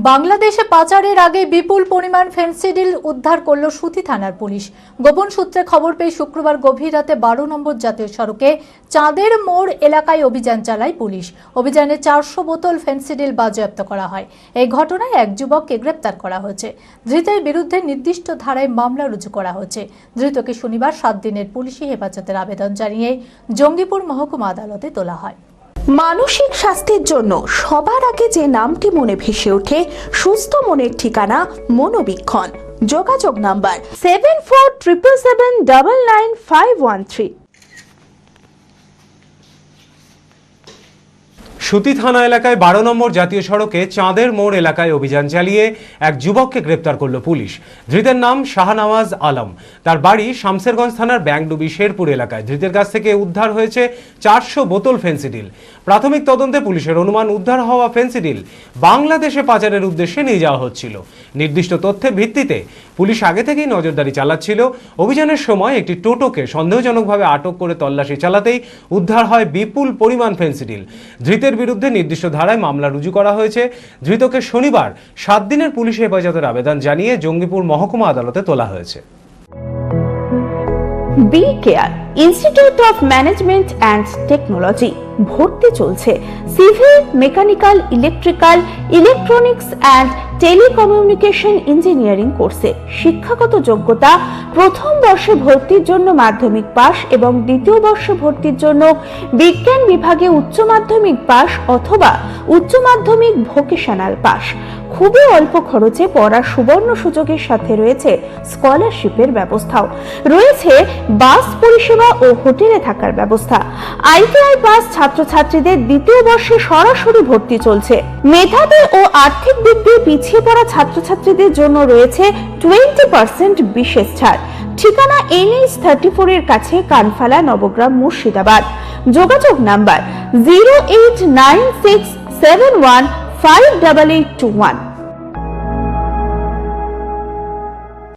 বাংলাদেশে পাচারের আগে বিপুল পরিমাণ ফেন্সিডিল উদ্ধার করল সুতি থানার পুলিশ। গোপন সূত্রে খবর পেয়ে শুক্রবার গভীর রাতে 12 নম্বর জাতীয় সড়কে চাঁদের মোড় এলাকায় অভিযান চালায় পুলিশ। অভিযানে 400 বোতল ফেন্সিডিল বাজেয়াপ্ত করা হয়। এই ঘটনায় এক যুবককে গ্রেপ্তার করা হয়েছে। ধৃতের বিরুদ্ধে নির্দিষ্ট ধারায় মামলা রুজু করা হয়েছে। ধৃতকে শনিবার 7 দিনের পুলিশি হেফাজতের আবেদন জানিয়ে জঙ্গিপুর মহকুমা আদালতে তোলা হয়। মানসিক স্বাস্থ্যের জন্য সবার আগে যে নামটি মনে ভেসে ওঠে, সুস্থ মনের ঠিকানা মনোবীক্ষণ। যোগাযোগ নাম্বার 7477799513। সুতি থানা এলাকায় 12 নম্বর জাতীয় সড়কে চাঁদের মোড় এলাকায় অভিযান চালিয়ে এক যুবককে গ্রেপ্তার করল পুলিশ। ধৃতের নাম শাহনওয়াজ আলম। তার বাড়ি শামসেরগঞ্জ থানার ব্যাংডুবি শেরপুর এলাকায়। ধৃতের কাছ থেকে উদ্ধার হয়েছে 400 বোতল ফেন্সিডিল। প্রাথমিক তদন্তে পুলিশের অনুমান, উদ্ধার হওয়া ফেন্সিডিল বাংলাদেশে পাচারের উদ্দেশ্যে নিয়ে যাওয়া হচ্ছিল। নির্দিষ্ট তথ্যের ভিত্তিতে পুলিশ আগে থেকেই নজরদারি চালাচ্ছিল। অভিযানের সময় একটি টোটোকে সন্দেহজনকভাবে আটক করে তল্লাশি চালাতেই উদ্ধার হয় বিপুল পরিমাণ ফেন্সিডিল। ধৃতের বিরুদ্ধে নির্দিষ্ট ধারায় মামলা রুজু করা হয়েছে। ধৃতকে শনিবার 7 দিনের পুলিশি হেফাজতের আবেদন জানিয়ে জঙ্গিপুর মহকুমা আদালতে তোলা হয়েছে। Be care institute of management and technology ভর্তি চলছে civil, mechanical, electrical, electronics and telecommunication engineering কোর্সে। শিক্ষাগত যোগ্যতা: প্রথম বর্ষে ভর্তির জন্য মাধ্যমিক পাস এবং দ্বিতীয় বর্ষে ভর্তির জন্য বিজ্ঞান বিভাগে উচ্চ মাধ্যমিক পাস অথবা উচ্চ মাধ্যমিক ভোকেশনাল পাস। খুবই অল্প খরচে পড়ার সুবর্ণ সুযোগের সাথে রয়েছে স্কলারশিপের ব্যবস্থাও। রয়েছে বাস পরিষেবা ও হোটেলে থাকার ব্যবস্থা। আইটিআই পাস ছাত্রছাত্রীদের দ্বিতীয় বর্ষে সরাসরি ভর্তি চলছে। মেধাবী ও আর্থিক দিক দিয়ে পিছিয়ে পড়া ছাত্রছাত্রীদের জন্য রয়েছে 20% বিশেষ ছাড়। ঠিকানা NH 34 এর কাছে, কানফালা, নবগ্রাম, মুর্শিদাবাদ। যোগাযোগ নাম্বার 08967158821।